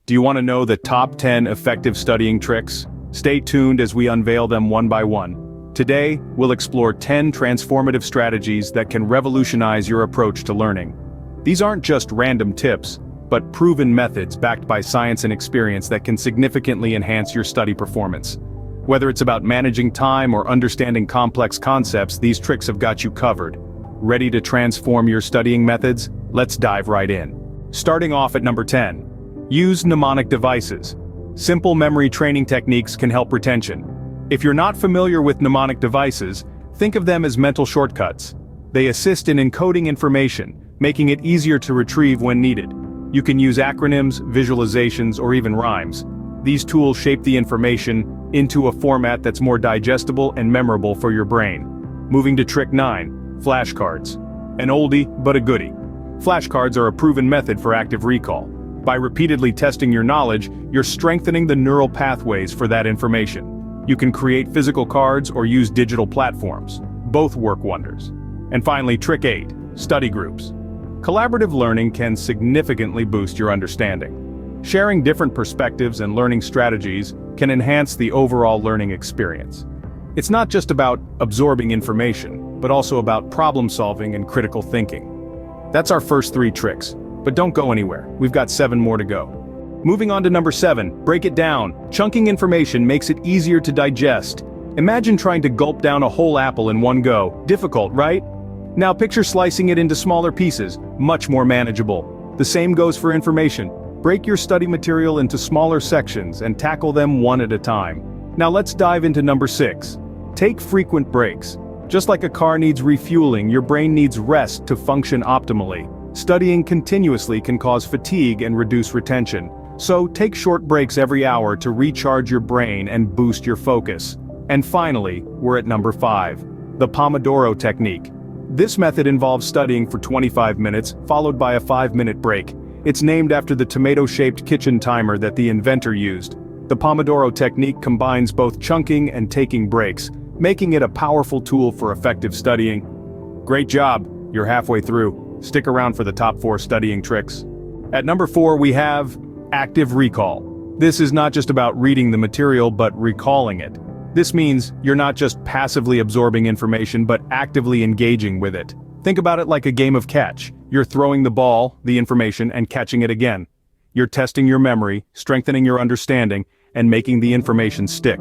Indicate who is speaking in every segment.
Speaker 1: Do you want to know the top 10 effective studying tricks? Stay tuned as we unveil them one by one. Today, we'll explore 10 transformative strategies that can revolutionize your approach to learning. These aren't just random tips, but proven methods backed by science and experience that can significantly enhance your study performance. Whether it's about managing time or understanding complex concepts, these tricks have got you covered. Ready to transform your studying methods? Let's dive right in. Starting off at number 10. Use mnemonic devices. Simple memory training techniques can help retention. If you're not familiar with mnemonic devices, think of them as mental shortcuts. They assist in encoding information, making it easier to retrieve when needed. You can use acronyms, visualizations, or even rhymes. These tools shape the information into a format that's more digestible and memorable for your brain. Moving to trick 9. Flashcards. An oldie, but a goodie. Flashcards are a proven method for active recall. By repeatedly testing your knowledge, you're strengthening the neural pathways for that information. You can create physical cards or use digital platforms. Both work wonders. And finally, trick 8. Study groups. Collaborative learning can significantly boost your understanding. Sharing different perspectives and learning strategies can enhance the overall learning experience. It's not just about absorbing information, but also about problem solving and critical thinking. That's our first 3 tricks, but don't go anywhere, we've got 7 more to go. Moving on to number 7, break it down. Chunking information makes it easier to digest. Imagine trying to gulp down a whole apple in one go. Difficult, right? Now picture slicing it into smaller pieces, much more manageable. The same goes for information. Break your study material into smaller sections and tackle them one at a time. Now let's dive into number 6. Take frequent breaks. Just like a car needs refueling, your brain needs rest to function optimally. Studying continuously can cause fatigue and reduce retention. So take short breaks every hour to recharge your brain and boost your focus. And finally, we're at number 5. The Pomodoro Technique. This method involves studying for 25 minutes, followed by a 5-minute break. It's named after the tomato-shaped kitchen timer that the inventor used. The Pomodoro Technique combines both chunking and taking breaks, making it a powerful tool for effective studying. Great job, you're halfway through. Stick around for the top 4 studying tricks. At number 4 we have active recall. This is not just about reading the material but recalling it. This means you're not just passively absorbing information but actively engaging with it. Think about it like a game of catch. You're throwing the ball, the information, and catching it again. You're testing your memory, strengthening your understanding, and making the information stick.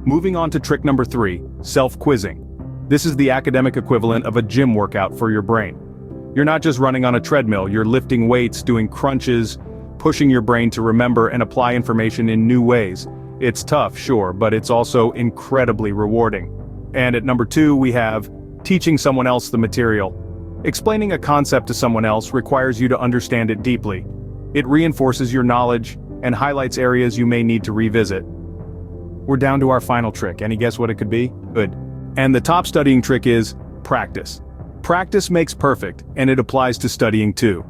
Speaker 1: Moving on to trick number 3, self-quizzing. This is the academic equivalent of a gym workout for your brain. You're not just running on a treadmill, you're lifting weights, doing crunches, pushing your brain to remember and apply information in new ways. It's tough, sure, but it's also incredibly rewarding. And at number 2 we have teaching someone else the material. Explaining a concept to someone else requires you to understand it deeply. It reinforces your knowledge and highlights areas you may need to revisit. We're down to our final trick. Any guess what it could be? Good. And the top studying trick is practice. Practice makes perfect, and it applies to studying too.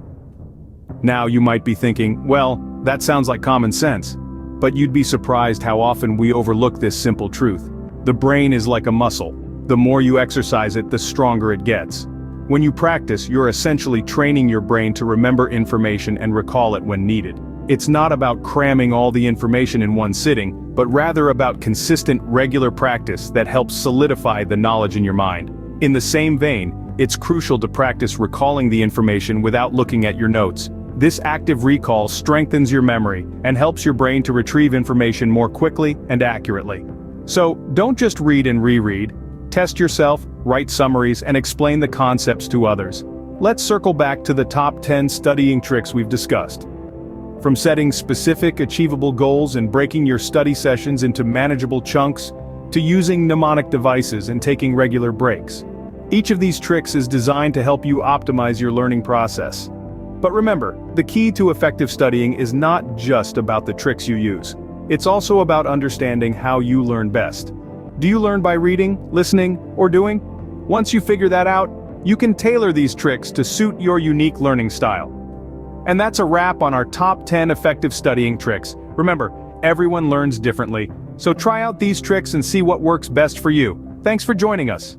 Speaker 1: Now you might be thinking, well, that sounds like common sense. But you'd be surprised how often we overlook this simple truth. The brain is like a muscle. The more you exercise it, the stronger it gets. When you practice, you're essentially training your brain to remember information and recall it when needed. It's not about cramming all the information in one sitting, but rather about consistent, regular practice that helps solidify the knowledge in your mind. In the same vein, it's crucial to practice recalling the information without looking at your notes. This active recall strengthens your memory and helps your brain to retrieve information more quickly and accurately. So, don't just read and reread. Test yourself, write summaries, and explain the concepts to others. Let's circle back to the top 10 studying tricks we've discussed. From setting specific, achievable goals and breaking your study sessions into manageable chunks, to using mnemonic devices and taking regular breaks. Each of these tricks is designed to help you optimize your learning process. But remember, the key to effective studying is not just about the tricks you use. It's also about understanding how you learn best. Do you learn by reading, listening, or doing? Once you figure that out, you can tailor these tricks to suit your unique learning style. And that's a wrap on our top 10 effective studying tricks. Remember, everyone learns differently, so try out these tricks and see what works best for you. Thanks for joining us.